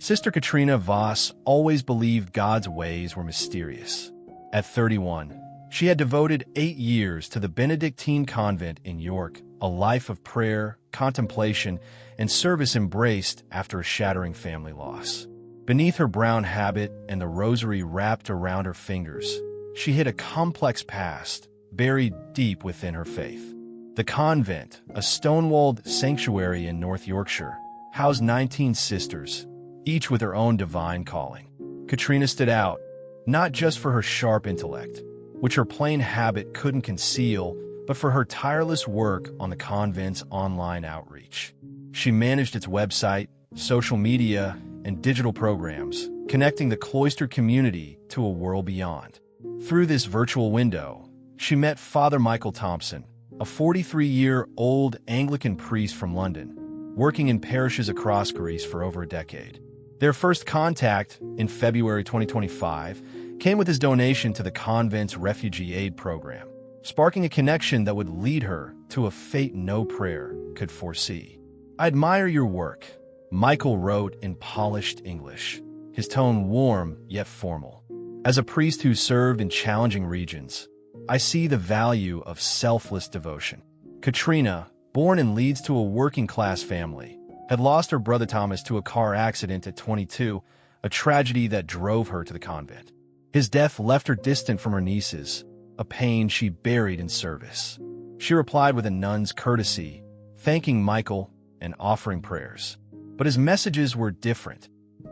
Sister Katrina Voss always believed God's ways were mysterious. At 31, she had devoted 8 years to the Benedictine convent in York, a life of prayer, contemplation, and service embraced after a shattering family loss. Beneath her brown habit and the rosary wrapped around her fingers, she hid a complex past, buried deep within her faith. The convent, a stone-walled sanctuary in North Yorkshire, housed 19 sisters, each with her own divine calling. Katrina stood out, not just for her sharp intellect, which her plain habit couldn't conceal, but for her tireless work on the convent's online outreach. She managed its website, social media, and digital programs, connecting the cloistered community to a world beyond. Through this virtual window, she met Father Michael Thompson, a 43-year-old Anglican priest from London, working in parishes across Greece for over a decade. Their first contact, in February 2025, came with his donation to the convent's refugee aid program, sparking a connection that would lead her to a fate no prayer could foresee. "I admire your work," Michael wrote in polished English, his tone warm yet formal. "As a priest who served in challenging regions, I see the value of selfless devotion." Katrina, born in Leeds to a working-class family, had lost her brother Thomas to a car accident at 22, a tragedy that drove her to the convent. His death left her distant from her nieces, a pain she buried in service. She replied with a nun's courtesy, thanking Michael and offering prayers. But his messages were different,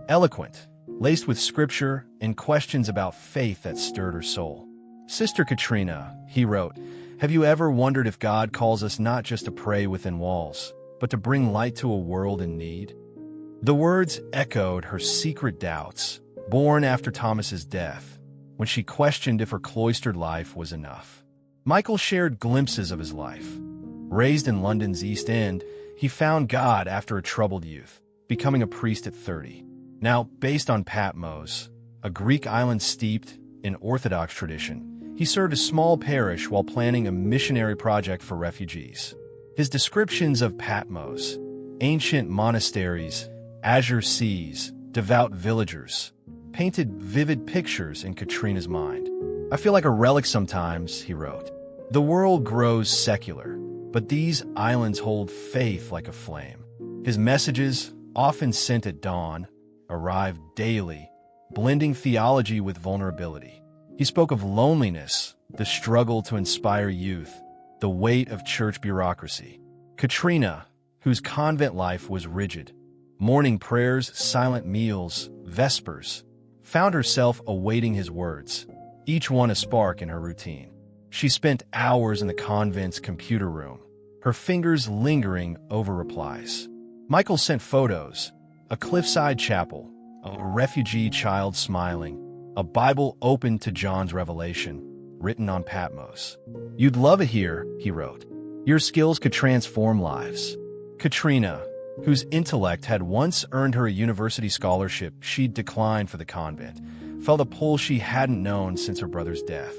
eloquent, laced with scripture and questions about faith that stirred her soul. "Sister Katrina," he wrote, "have you ever wondered if God calls us not just to pray within walls, but to bring light to a world in need?" The words echoed her secret doubts, born after Thomas's death, when she questioned if her cloistered life was enough. Michael shared glimpses of his life. Raised in London's East End, he found God after a troubled youth, becoming a priest at 30. Now, based on Patmos, a Greek island steeped in Orthodox tradition, he served a small parish while planning a missionary project for refugees. His descriptions of Patmos, ancient monasteries, azure seas, devout villagers, painted vivid pictures in Katrina's mind. "I feel like a relic sometimes," he wrote. "The world grows secular, but these islands hold faith like a flame." His messages, often sent at dawn, arrived daily, blending theology with vulnerability. He spoke of loneliness, the struggle to inspire youth, the weight of church bureaucracy. Katrina, whose convent life was rigid, morning prayers, silent meals, vespers, found herself awaiting his words, each one a spark in her routine. She spent hours in the convent's computer room, her fingers lingering over replies. Michael sent photos, a cliffside chapel, a refugee child smiling, a Bible open to John's Revelation, written on Patmos. "You'd love it here," he wrote. "Your skills could transform lives." Katrina, whose intellect had once earned her a university scholarship she'd declined for the convent, felt a pull she hadn't known since her brother's death.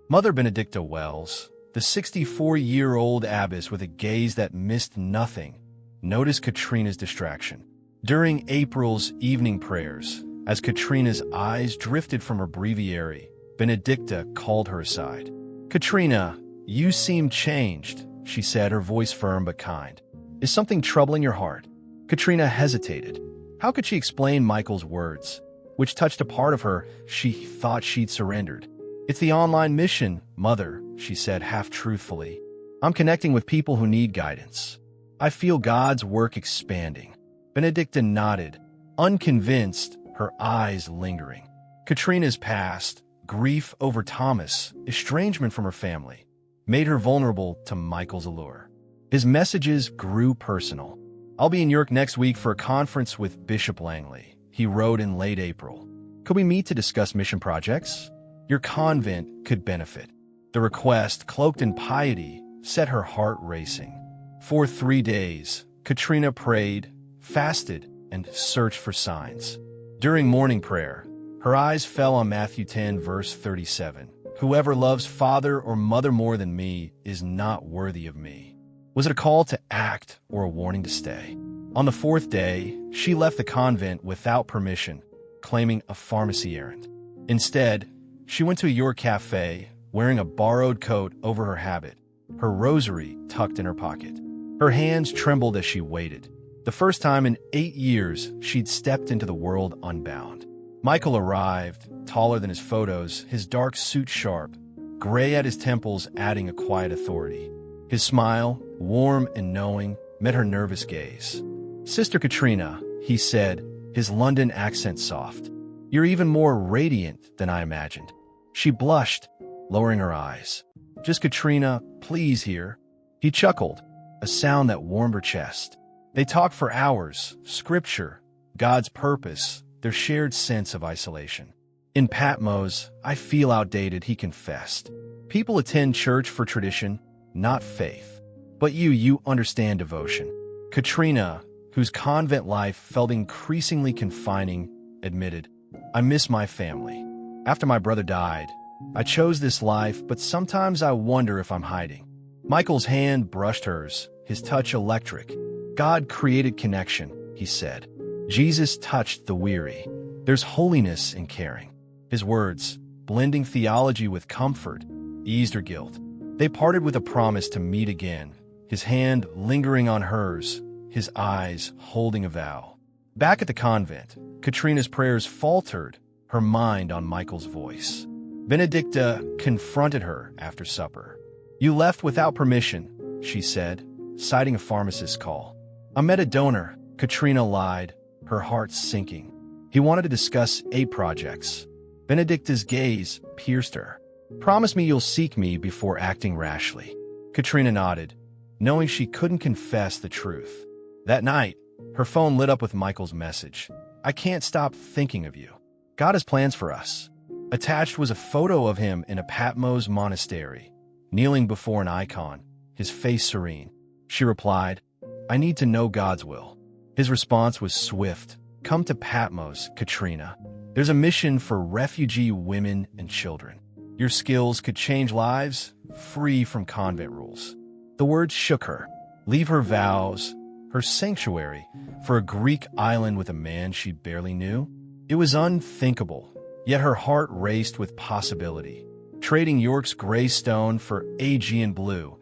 Mother Benedicta Wells, the 64-year-old abbess with a gaze that missed nothing, noticed Katrina's distraction. During April's evening prayers, as Katrina's eyes drifted from her breviary, Benedicta called her aside. "Katrina, you seem changed," she said, her voice firm but kind. "Is something troubling your heart?" Katrina hesitated. How could she explain Michael's words, which touched a part of her she thought she'd surrendered? "It's the online mission, Mother," she said half-truthfully. "I'm connecting with people who need guidance. I feel God's work expanding." Benedicta nodded, unconvinced, her eyes lingering. Katrina's past, grief over Thomas, estrangement from her family, made her vulnerable to Michael's allure. His messages grew personal. "I'll be in York next week for a conference with Bishop Langley," he wrote in late April. "Could we meet to discuss mission projects? Your convent could benefit." The request, cloaked in piety, set her heart racing. For 3 days, Katrina prayed, fasted, and searched for signs. During morning prayer, her eyes fell on Matthew 10, verse 37. "Whoever loves father or mother more than me is not worthy of me." Was it a call to act or a warning to stay? On the fourth day, she left the convent without permission, claiming a pharmacy errand. Instead, she went to a York cafe, wearing a borrowed coat over her habit, her rosary tucked in her pocket. Her hands trembled as she waited. The first time in 8 years she'd stepped into the world unbound. Michael arrived, taller than his photos, his dark suit sharp, gray at his temples adding a quiet authority. His smile, warm and knowing, met her nervous gaze. "Sister Katrina," he said, his London accent soft. "You're even more radiant than I imagined." She blushed, lowering her eyes. "Just Katrina, please here." He chuckled, a sound that warmed her chest. They talked for hours, scripture, God's purpose, their shared sense of isolation. "In Patmos, I feel outdated," he confessed. "People attend church for tradition, not faith. But you understand devotion." Katrina, whose convent life felt increasingly confining, admitted, "I miss my family. After my brother died, I chose this life, but sometimes I wonder if I'm hiding." Michael's hand brushed hers, his touch electric. "God created connection," he said. "Jesus touched the weary. There's holiness in caring." His words, blending theology with comfort, eased her guilt. They parted with a promise to meet again, his hand lingering on hers, his eyes holding a vow. Back at the convent, Katrina's prayers faltered, her mind on Michael's voice. Benedicta confronted her after supper. "You left without permission," she said, citing a pharmacist's call. "I met a donor," Katrina lied, her heart sinking. "He wanted to discuss 8 projects." Benedicta's gaze pierced her. "Promise me you'll seek me before acting rashly." Katrina nodded, knowing she couldn't confess the truth. That night, her phone lit up with Michael's message. "I can't stop thinking of you. God has plans for us." Attached was a photo of him in a Patmos monastery, kneeling before an icon, his face serene. She replied, "I need to know God's will." His response was swift. "Come to Patmos, Katrina. There's a mission for refugee women and children. Your skills could change lives, free from convent rules." The words shook her. Leave her vows, her sanctuary, for a Greek island with a man she barely knew? It was unthinkable, yet her heart raced with possibility. Trading York's gray stone for Aegean blue,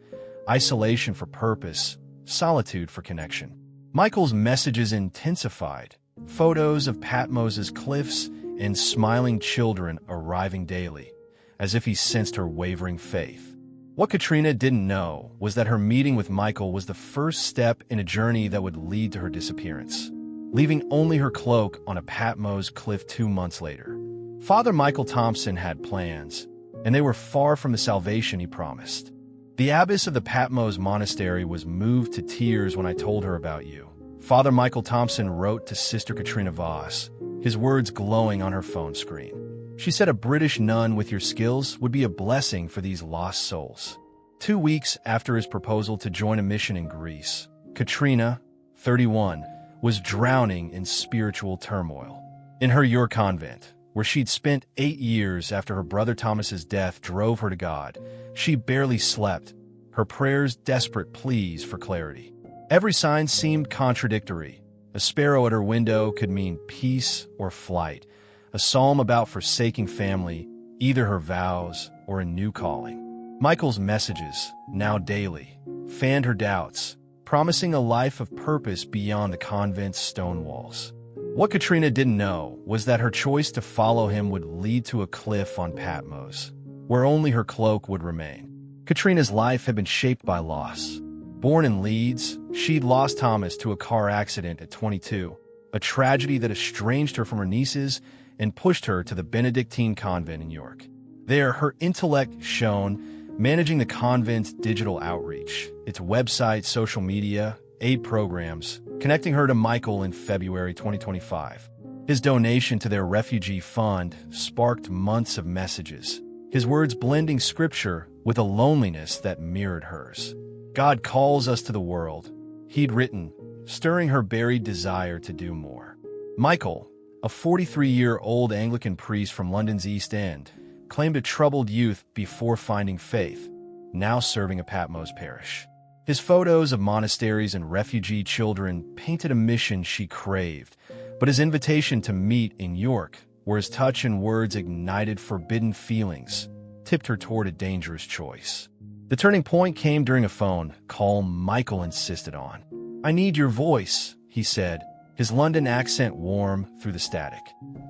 isolation for purpose, solitude for connection. Michael's messages intensified, photos of Patmos's cliffs and smiling children arriving daily, as if he sensed her wavering faith. What Katrina didn't know was that her meeting with Michael was the first step in a journey that would lead to her disappearance, leaving only her cloak on a Patmos cliff 2 months later. Father Michael Thompson had plans, and they were far from the salvation he promised. "The abbess of the Patmos monastery was moved to tears when I told her about you," Father Michael Thompson wrote to Sister Katrina Voss, his words glowing on her phone screen. She said a British nun with your skills would be a blessing for these lost souls. 2 weeks after his proposal to join a mission in Greece, Katrina, 31, was drowning in spiritual turmoil. In her York convent, where she'd spent 8 years after her brother Thomas's death drove her to God, she barely slept, her prayers desperate pleas for clarity. Every sign seemed contradictory. A sparrow at her window could mean peace or flight, a psalm about forsaking family, either her vows or a new calling. Michael's messages, now daily, fanned her doubts, promising a life of purpose beyond the convent's stone walls. What Katrina didn't know was that her choice to follow him would lead to a cliff on Patmos, where only her cloak would remain. Katrina's life had been shaped by loss. Born in Leeds, she'd lost Thomas to a car accident at 22, a tragedy that estranged her from her nieces and pushed her to the Benedictine convent in York. There, her intellect shone, managing the convent's digital outreach, its website, social media, aid programs, connecting her to Michael in February 2025. His donation to their refugee fund sparked months of messages, his words blending scripture with a loneliness that mirrored hers. "God calls us to the world," he'd written, stirring her buried desire to do more. Michael, a 43-year-old Anglican priest from London's East End, claimed a troubled youth before finding faith, now serving a Patmos parish. His photos of monasteries and refugee children painted a mission she craved, but his invitation to meet in York, where his touch and words ignited forbidden feelings, tipped her toward a dangerous choice. The turning point came during a phone call Michael insisted on. "I need your voice," he said, his London accent warm through the static.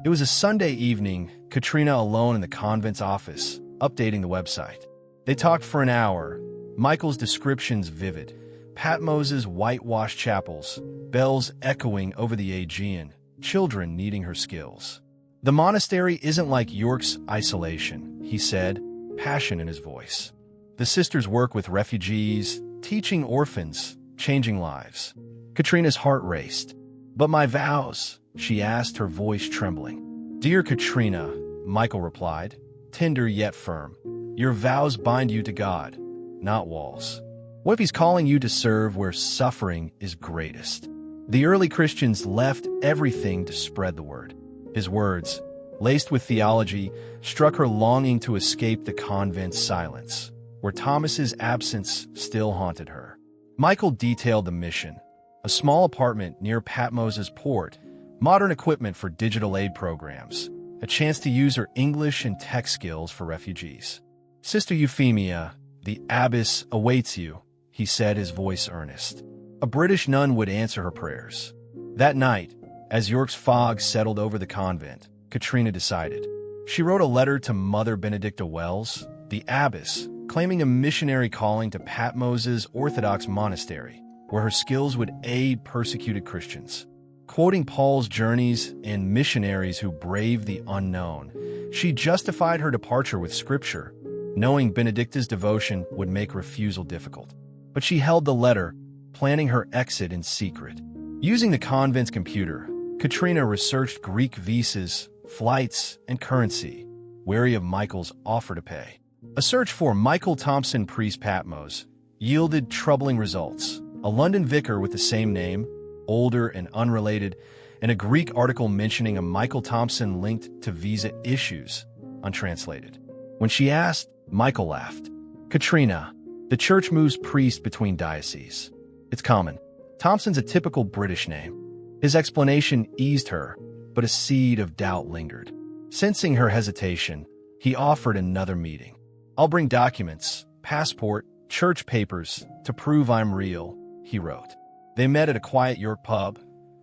It was a Sunday evening, Katrina alone in the convent's office, updating the website. They talked for an hour, Michael's descriptions vivid, Patmos's whitewashed chapels, bells echoing over the Aegean, children needing her skills. "The monastery isn't like York's isolation," he said, passion in his voice. "The sisters work with refugees, teaching orphans, changing lives." Katrina's heart raced. "But my vows," she asked, her voice trembling. "Dear Katrina," Michael replied, tender yet firm, "your vows bind you to God, not walls. What if he's calling you to serve where suffering is greatest?" The early Christians left everything to spread the word. His words, laced with theology, struck her longing to escape the convent's silence, where Thomas's absence still haunted her. Michael detailed the mission: a small apartment near Patmos's port, modern equipment for digital aid programs, a chance to use her English and tech skills for refugees. "Sister Euphemia, the abbess awaits you," he said, his voice earnest. A British nun would answer her prayers. That night, as York's fog settled over the convent, Katrina decided. She wrote a letter to Mother Benedicta Wells, the abbess, claiming a missionary calling to Patmos's Orthodox monastery, where her skills would aid persecuted Christians. Quoting Paul's journeys and missionaries who braved the unknown, she justified her departure with scripture, knowing Benedicta's devotion would make refusal difficult. But she held the letter, planning her exit in secret. Using the convent's computer, Katrina researched Greek visas, flights, and currency, wary of Michael's offer to pay. A search for Michael Thompson, priest Patmos, yielded troubling results. A London vicar with the same name, older and unrelated, and a Greek article mentioning a Michael Thompson linked to visa issues, untranslated. When she asked, Michael laughed. "Katrina, the church moves priests between dioceses. It's common. Thompson's a typical British name." His explanation eased her, but a seed of doubt lingered. Sensing her hesitation, he offered another meeting. "I'll bring documents, passport, church papers, to prove I'm real," he wrote. They met at a quiet York pub,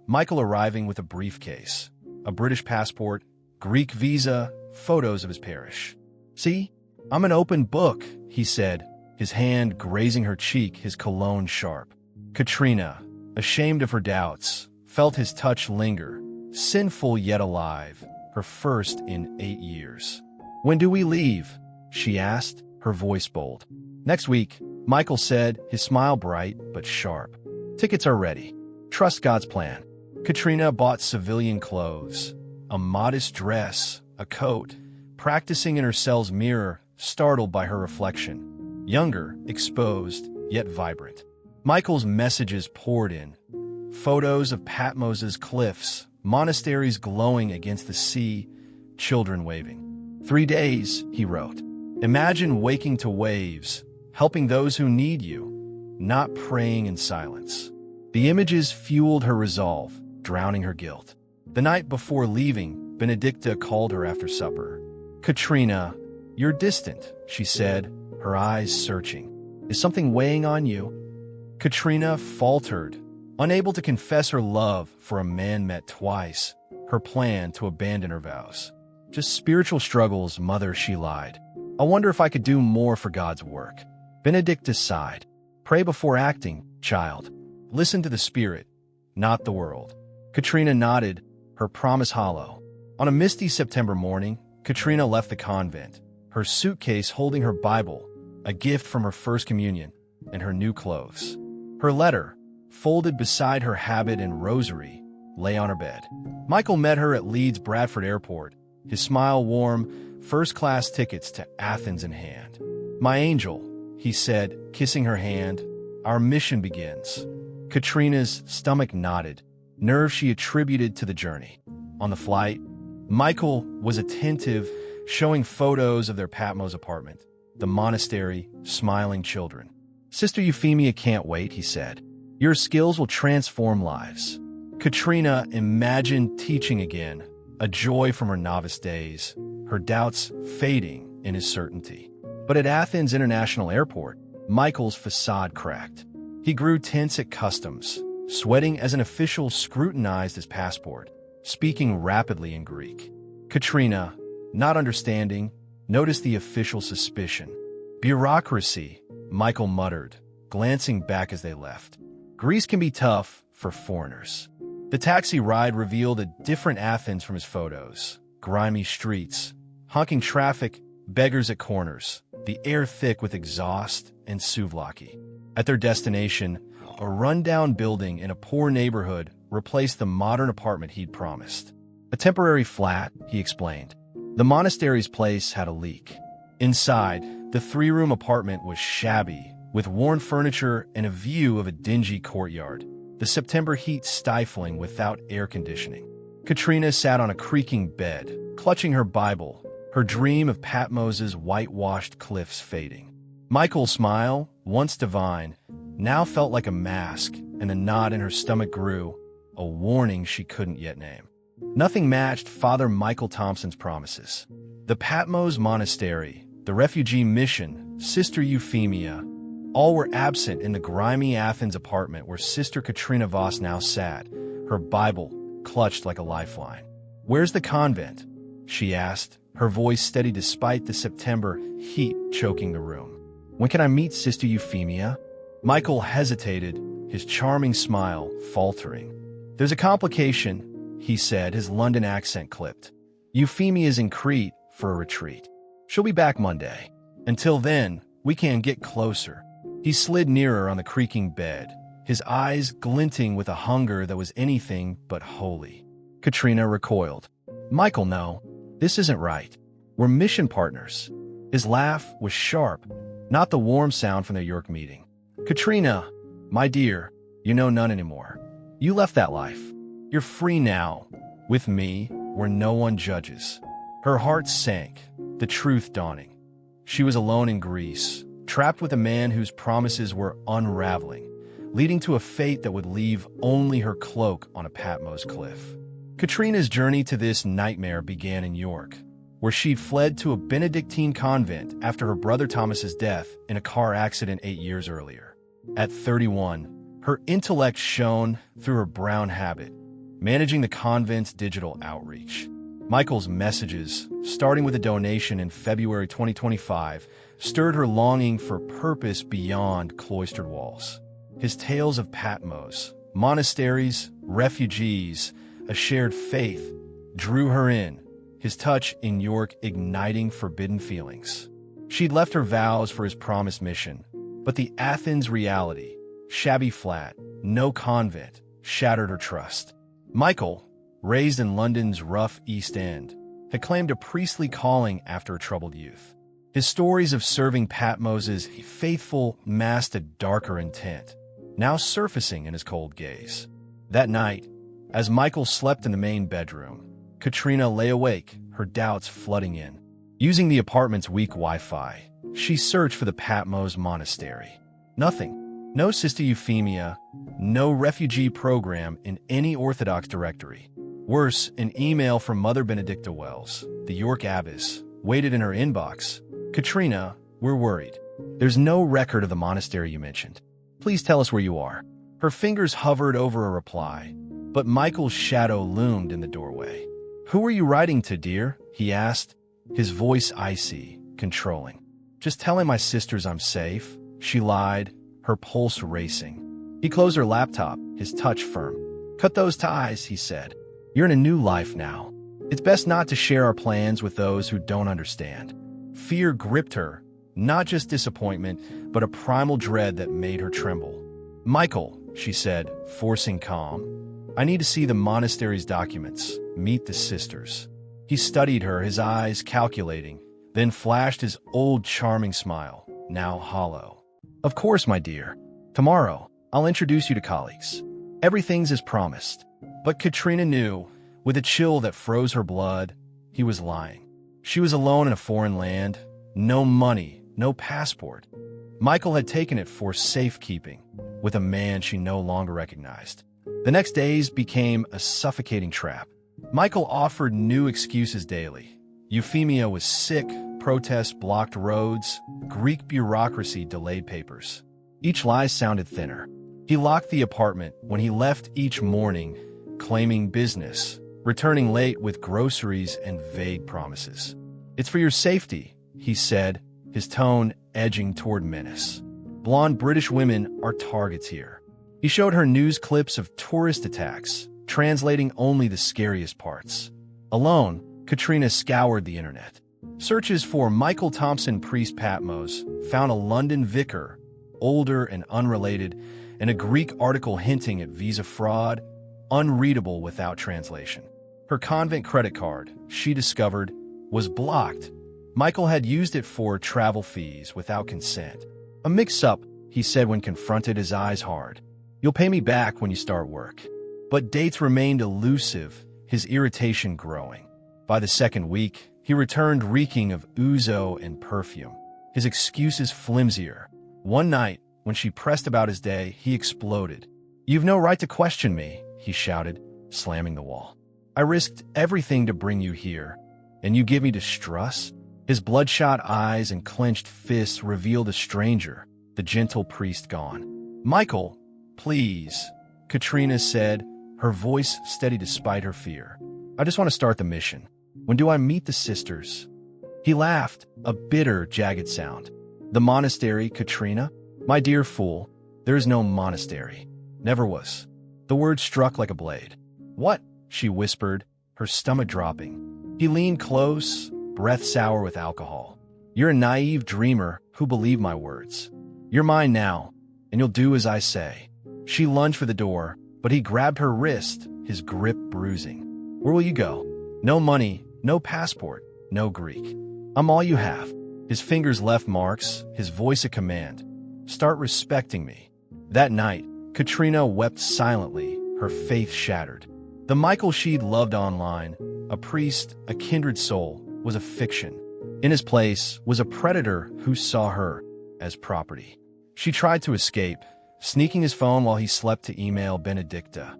Michael arriving with a briefcase, a British passport, Greek visa, photos of his parish. "See, I'm an open book," he said, his hand grazing her cheek, his cologne sharp. Katrina, ashamed of her doubts, felt his touch linger, sinful yet alive, her first in 8 years. "When do we leave?" she asked, her voice bold. "Next week," Michael said, his smile bright but sharp. "Tickets are ready. Trust God's plan." Katrina bought civilian clothes, a modest dress, a coat, practicing in her cell's mirror, startled by her reflection. Younger, exposed, yet vibrant. Michael's messages poured in. Photos of Patmos's cliffs, monasteries glowing against the sea, children waving. "3 days," he wrote. "Imagine waking to waves, helping those who need you, not praying in silence." The images fueled her resolve, drowning her guilt. The night before leaving, Benedicta called her after supper. "Katrina, you're distant," she said, her eyes searching. "Is something weighing on you?" Katrina faltered, unable to confess her love for a man met twice, her plan to abandon her vows. "Just spiritual struggles, Mother," she lied. "I wonder if I could do more for God's work." Benedicta sighed. "Pray before acting, child. Listen to the Spirit, not the world." Katrina nodded, her promise hollow. On a misty September morning, Katrina left the convent, her suitcase holding her Bible, a gift from her first communion, and her new clothes. Her letter, folded beside her habit and rosary, lay on her bed. Michael met her at Leeds Bradford Airport, his smile warm, first-class tickets to Athens in hand. "My angel," he said, kissing her hand, "our mission begins." Katrina's stomach knotted, nerves she attributed to the journey. On the flight, Michael was attentive, showing photos of their Patmos apartment, the monastery, smiling children. Sister Euphemia can't wait, he said. Your skills will transform lives. Katrina imagined teaching again, a joy from her novice days, her doubts fading in his certainty. But at Athens International Airport, Michael's facade cracked. He grew tense at customs, sweating as an official scrutinized his passport, speaking rapidly in Greek. Katrina, not understanding, noticed the official suspicion. Bureaucracy, Michael muttered, glancing back as they left. Greece can be tough for foreigners. The taxi ride revealed a different Athens from his photos. Grimy streets, honking traffic, beggars at corners, the air thick with exhaust and souvlaki. At their destination, a rundown building in a poor neighborhood replaced the modern apartment he'd promised. A temporary flat, he explained. The monastery's place had a leak. Inside, the three-room apartment was shabby, with worn furniture and a view of a dingy courtyard, the September heat stifling without air conditioning. Katrina sat on a creaking bed, clutching her Bible, her dream of Patmos's whitewashed cliffs fading. Michael's smile, once divine, now felt like a mask, and the knot in her stomach grew, a warning she couldn't yet name. Nothing matched Father Michael Thompson's promises. The Patmos Monastery, the refugee mission, Sister Euphemia, all were absent in the grimy Athens apartment where Sister Katrina Voss now sat, her Bible clutched like a lifeline. "Where's the convent?" she asked, her voice steady despite the September heat choking the room. "When can I meet Sister Euphemia?" Michael hesitated, his charming smile faltering. "There's a complication," he said, his London accent clipped. "Euphemia's in Crete for a retreat. She'll be back Monday. Until then, we can get closer." He slid nearer on the creaking bed, his eyes glinting with a hunger that was anything but holy. Katrina recoiled. "Michael, no. This isn't right. We're mission partners." His laugh was sharp, not the warm sound from their York meeting. "Katrina, my dear, you know none anymore. You left that life. You're free now, with me, where no one judges." Her heart sank, the truth dawning. She was alone in Greece, trapped with a man whose promises were unraveling, leading to a fate that would leave only her cloak on a Patmos cliff. Katrina's journey to this nightmare began in York, where she'd fled to a Benedictine convent after her brother Thomas's death in a car accident 8 years earlier. At 31, her intellect shone through her brown habit, managing the convent's digital outreach. Michael's messages, starting with a donation in February 2025, stirred her longing for purpose beyond cloistered walls. His tales of Patmos, monasteries, refugees, a shared faith, drew her in, his touch in York igniting forbidden feelings. She'd left her vows for his promised mission, but the Athens reality, shabby flat, no convent, shattered her trust. Michael, raised in London's rough East End, had claimed a priestly calling after a troubled youth. His stories of serving Patmos's faithful masked a darker intent, now surfacing in his cold gaze. That night, as Michael slept in the main bedroom, Katrina lay awake, her doubts flooding in. Using the apartment's weak Wi-Fi, she searched for the Patmos Monastery. Nothing. No Sister Euphemia, no refugee program in any Orthodox directory. Worse, an email from Mother Benedicta Wells, the York abbess, waited in her inbox. "Katrina, we're worried. There's no record of the monastery you mentioned. Please tell us where you are." Her fingers hovered over a reply, but Michael's shadow loomed in the doorway. "Who are you writing to, dear?" he asked, his voice icy, controlling. "Just telling my sisters I'm safe," she lied, her pulse racing. He closed her laptop, his touch firm. "Cut those ties," he said. "You're in a new life now. It's best not to share our plans with those who don't understand." Fear gripped her, not just disappointment, but a primal dread that made her tremble. "Michael," she said, forcing calm, "I need to see the monastery's documents, meet the sisters." He studied her, his eyes calculating, then flashed his old charming smile, now hollow. "Of course, my dear. Tomorrow, I'll introduce you to colleagues. Everything's as promised." But Katrina knew, with a chill that froze her blood, he was lying. She was alone in a foreign land, no money, no passport. Michael had taken it for safekeeping with a man she no longer recognized. The next days became a suffocating trap. Michael offered new excuses daily. Euphemia was sick, protests blocked roads, Greek bureaucracy delayed papers. Each lie sounded thinner. He locked the apartment when he left each morning, claiming business, returning late with groceries and vague promises. "It's for your safety," he said, his tone edging toward menace. "Blonde British women are targets here." He showed her news clips of tourist attacks, translating only the scariest parts. Alone, Katrina scoured the internet. Searches for Michael Thompson Priest Patmos found a London vicar, older and unrelated, and a Greek article hinting at visa fraud, unreadable without translation. Her convent credit card, she discovered, was blocked. Michael had used it for travel fees without consent. "A mix-up," he said when confronted, his eyes hard. "You'll pay me back when you start work." But dates remained elusive, his irritation growing. By the second week, he returned reeking of ouzo and perfume, his excuses flimsier. One night, when she pressed about his day, he exploded. "You've no right to question me," he shouted, slamming the wall. "I risked everything to bring you here, and you give me distrust?" His bloodshot eyes and clenched fists revealed a stranger, the gentle priest gone. "Michael, please," Katrina said, her voice steady despite her fear. "I just want to start the mission. When do I meet the sisters?" He laughed, a bitter, jagged sound. "The monastery, Katrina? My dear fool, there is no monastery. Never was." The word struck like a blade. "What?" she whispered, her stomach dropping. He leaned close, breath sour with alcohol. "You're a naive dreamer who believed my words. You're mine now, and you'll do as I say." She lunged for the door, but he grabbed her wrist, his grip bruising. "Where will you go? No money, no passport, no Greek. I'm all you have." His fingers left marks, his voice a command. "Start respecting me." That night, Katrina wept silently, her faith shattered. The Michael she'd loved online, a priest, a kindred soul, was a fiction. In his place was a predator who saw her as property. She tried to escape, sneaking his phone while he slept to email Benedicta.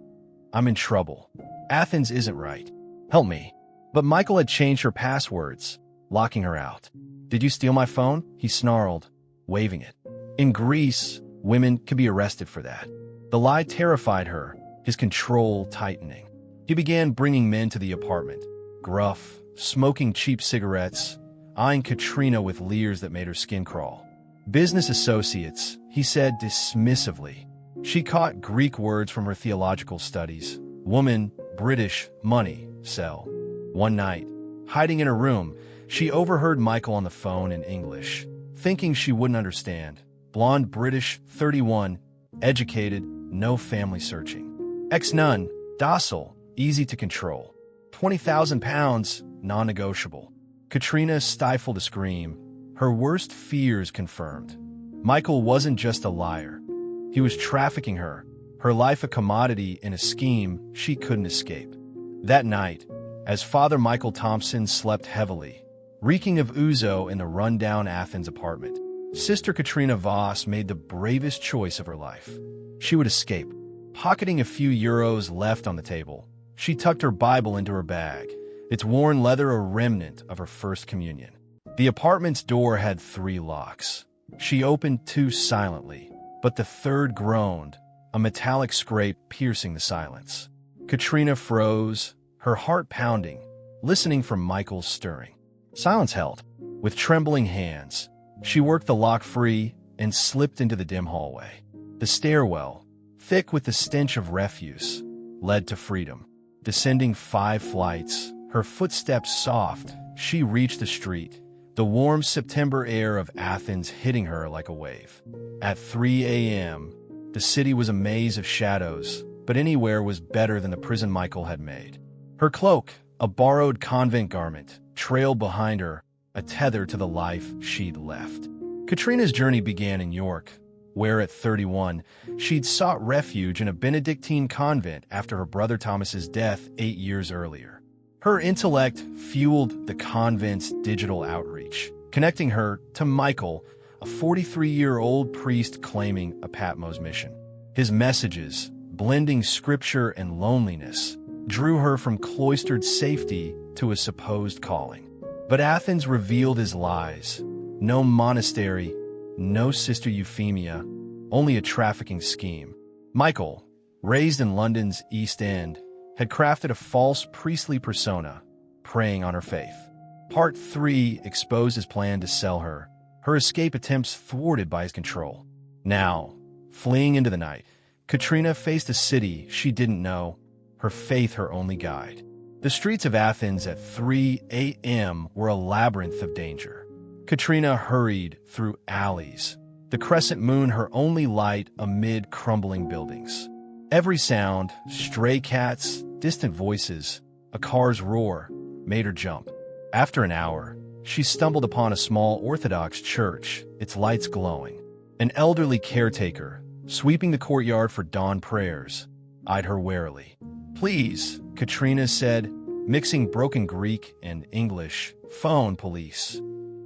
"I'm in trouble. Athens isn't right. Help me." But Michael had changed her passwords, locking her out. "Did you steal my phone?" he snarled, waving it. In Greece, women could be arrested for that. The lie terrified her, his control tightening. He began bringing men to the apartment, gruff, smoking cheap cigarettes, eyeing Katrina with leers that made her skin crawl. "Business associates," he said dismissively. She caught Greek words from her theological studies. Woman, British, money, sell. One night, hiding in her room, she overheard Michael on the phone in English, thinking she wouldn't understand. Blonde British, 31, educated, no family searching. Ex-nun, docile, easy to control. £20,000, non-negotiable. Katrina stifled a scream, her worst fears confirmed. Michael wasn't just a liar. He was trafficking her, her life a commodity in a scheme she couldn't escape. That night, as Father Michael Thompson slept heavily, reeking of ouzo in the run-down Athens apartment, Sister Katrina Voss made the bravest choice of her life. She would escape. Pocketing a few euros left on the table, she tucked her Bible into her bag, its worn leather a remnant of her first communion. The apartment's door had 3 locks. She opened 2 silently, but the third groaned, a metallic scrape piercing the silence. Katrina froze, her heart pounding, listening for Michael's stirring. Silence held. With trembling hands, she worked the lock free and slipped into the dim hallway. The stairwell, thick with the stench of refuse, led to freedom. Descending 5 flights, her footsteps soft, she reached the street, the warm September air of Athens hitting her like a wave. At 3 a.m., the city was a maze of shadows, but anywhere was better than the prison Michael had made. Her cloak, a borrowed convent garment, trailed behind her, a tether to the life she'd left. Katrina's journey began in York, where at 31, she'd sought refuge in a Benedictine convent after her brother Thomas's death 8 years earlier. Her intellect fueled the convent's digital outreach, connecting her to Michael, a 43-year-old priest claiming a Patmos mission. His messages, blending scripture and loneliness, drew her from cloistered safety to a supposed calling. But Athens revealed his lies. No monastery, no Sister Euphemia, only a trafficking scheme. Michael, raised in London's East End, had crafted a false priestly persona, preying on her faith. Part 3 exposed his plan to sell her, her escape attempts thwarted by his control. Now, fleeing into the night, Katrina faced a city she didn't know, her faith her only guide. The streets of Athens at 3 a.m. were a labyrinth of danger. Katrina hurried through alleys, the crescent moon her only light amid crumbling buildings. Every sound, stray cats, distant voices, a car's roar, made her jump. After an hour, she stumbled upon a small Orthodox church, its lights glowing. An elderly caretaker, sweeping the courtyard for dawn prayers, eyed her warily. "Please," Katrina said, mixing broken Greek and English, "phone police."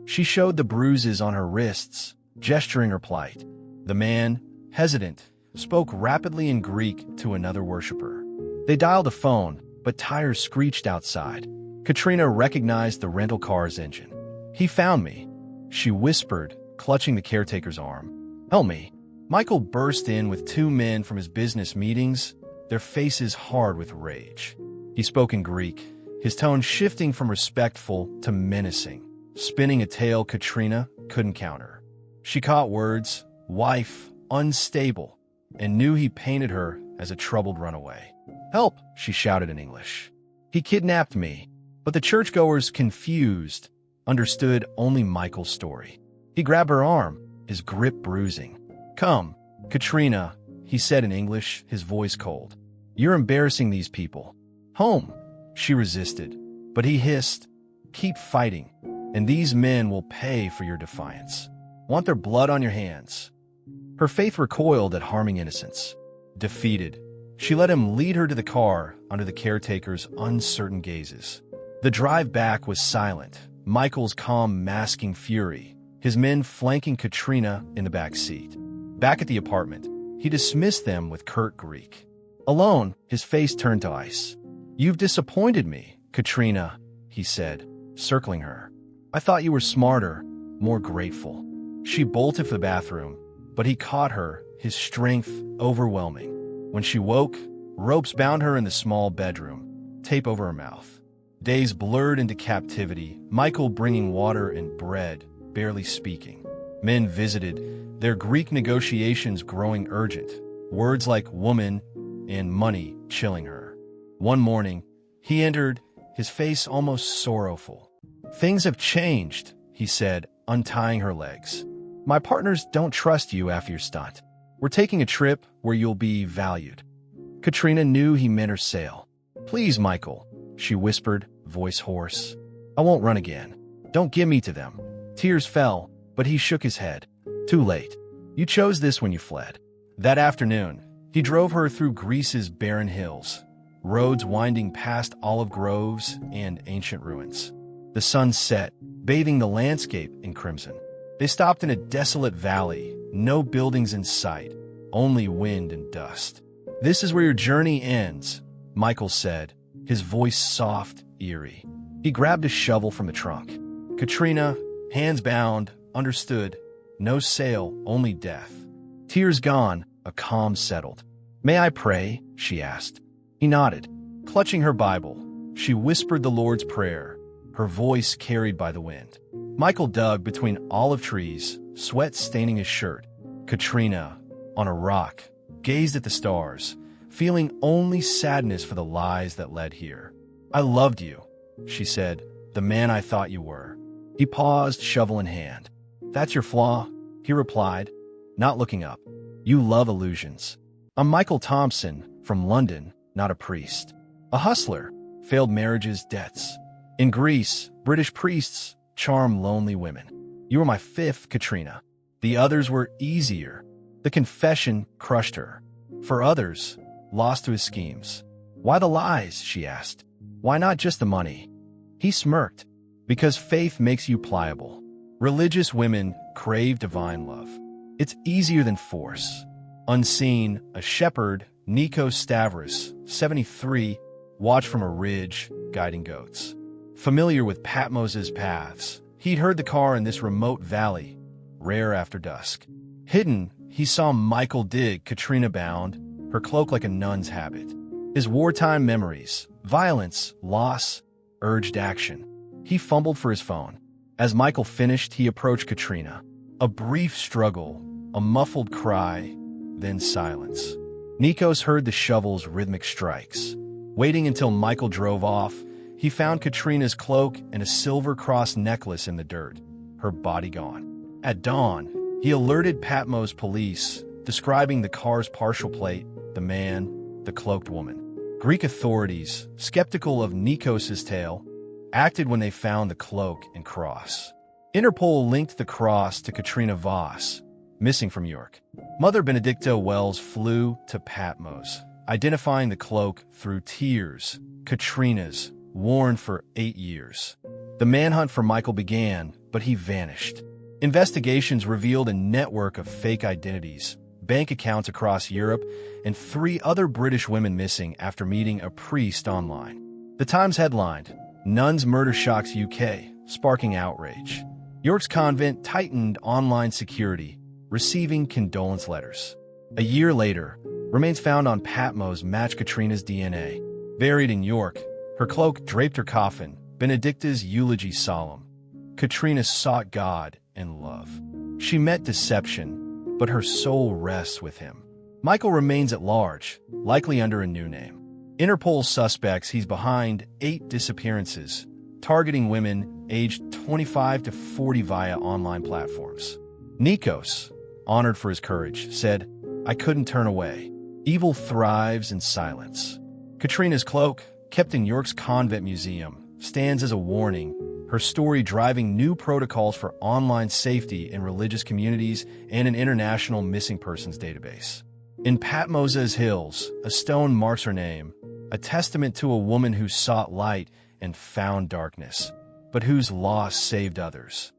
She showed the bruises on her wrists, gesturing her plight. The man, hesitant, spoke rapidly in Greek to another worshiper. They dialed a phone, but tires screeched outside. Katrina recognized the rental car's engine. "He found me," she whispered, clutching the caretaker's arm. "Help me." Michael burst in with 2 men from his business meetings, their faces hard with rage. He spoke in Greek, his tone shifting from respectful to menacing, spinning a tale Katrina couldn't counter. She caught words, wife, unstable, and knew he painted her as a troubled runaway. "Help," she shouted in English. "He kidnapped me." But the churchgoers, confused, understood only Michael's story. He grabbed her arm, his grip bruising. "Come, Katrina," he said in English, his voice cold. "You're embarrassing these people." "Home," she resisted, but he hissed, "Keep fighting, and these men will pay for your defiance. Want their blood on your hands." Her faith recoiled at harming innocents. Defeated, she let him lead her to the car under the caretaker's uncertain gazes. The drive back was silent, Michael's calm masking fury, his men flanking Katrina in the back seat. Back at the apartment, he dismissed them with curt Greek. Alone, his face turned to ice. "You've disappointed me, Katrina," he said, circling her. "I thought you were smarter, more grateful." She bolted for the bathroom, but he caught her, his strength overwhelming. When she woke, ropes bound her in the small bedroom, tape over her mouth. Days blurred into captivity, Michael bringing water and bread, barely speaking. Men visited, their Greek negotiations growing urgent, words like woman and money chilling her. One morning, he entered, his face almost sorrowful. "Things have changed," he said, untying her legs. "My partners don't trust you after your stunt. We're taking a trip where you'll be valued." Katrina knew he meant her sale. "Please, Michael," she whispered, voice hoarse. "I won't run again. Don't give me to them." Tears fell, but he shook his head. "Too late. You chose this when you fled." That afternoon, he drove her through Greece's barren hills, roads winding past olive groves and ancient ruins. The sun set, bathing the landscape in crimson. They stopped in a desolate valley, no buildings in sight, only wind and dust. "This is where your journey ends," Michael said, his voice soft, eerie. He grabbed a shovel from the trunk. Katrina, hands bound, understood. No sale, only death. Tears gone, a calm settled. "May I pray?" she asked. He nodded. Clutching her Bible, she whispered the Lord's Prayer, her voice carried by the wind. Michael dug between olive trees, sweat staining his shirt. Katrina, on a rock, gazed at the stars, feeling only sadness for the lies that led here. "I loved you," she said, "the man I thought you were." He paused, shovel in hand. "That's your flaw," he replied, not looking up. "You love illusions." "I'm Michael Thompson, from London, not a priest. A hustler, failed marriages, debts. In Greece, British priests charm lonely women. You were my 5th, Katrina. The others were easier." The confession crushed her. For others, lost to his schemes. "Why the lies?" she asked. "Why not just the money?" He smirked. "Because faith makes you pliable. Religious women crave divine love. It's easier than force. Unseen, a shepherd, Nikos Stavros, 73, watched from a ridge, guiding goats. Familiar with Patmos's paths, he'd heard the car in this remote valley, rare after dusk. Hidden, he saw Michael dig Katrina bound, her cloak like a nun's habit. His wartime memories, violence, loss, urged action. He fumbled for his phone. As Michael finished, he approached Katrina. A brief struggle, a muffled cry, then silence. Nikos heard the shovel's rhythmic strikes. Waiting until Michael drove off, he found Katrina's cloak and a silver cross necklace in the dirt, her body gone. At dawn, he alerted Patmos police, describing the car's partial plate, the man, the cloaked woman. Greek authorities, skeptical of Nikos's tale, acted when they found the cloak and cross. Interpol linked the cross to Katrina Voss, missing from York. Mother Benedicta Wells flew to Patmos, identifying the cloak through tears, Katrina's, worn for 8 years. The manhunt for Michael began, but he vanished. Investigations revealed a network of fake identities, bank accounts across Europe, and 3 other British women missing after meeting a priest online. The Times headlined, "Nuns Murder Shocks UK, Sparking Outrage." York's convent tightened online security, receiving condolence letters. A year later, remains found on Patmos match Katrina's DNA. Buried in York, her cloak draped her coffin, Benedicta's eulogy solemn. Katrina sought God and love. She met deception, but her soul rests with him. Michael remains at large, likely under a new name. Interpol suspects he's behind 8 disappearances, targeting women aged 25 to 40 via online platforms. Nikos, honored for his courage, said, "I couldn't turn away. Evil thrives in silence." Katrina's cloak, kept in York's Convent Museum, stands as a warning, her story driving new protocols for online safety in religious communities and an international missing persons database. In Patmos's hills, a stone marks her name, a testament to a woman who sought light and found darkness, but whose loss saved others.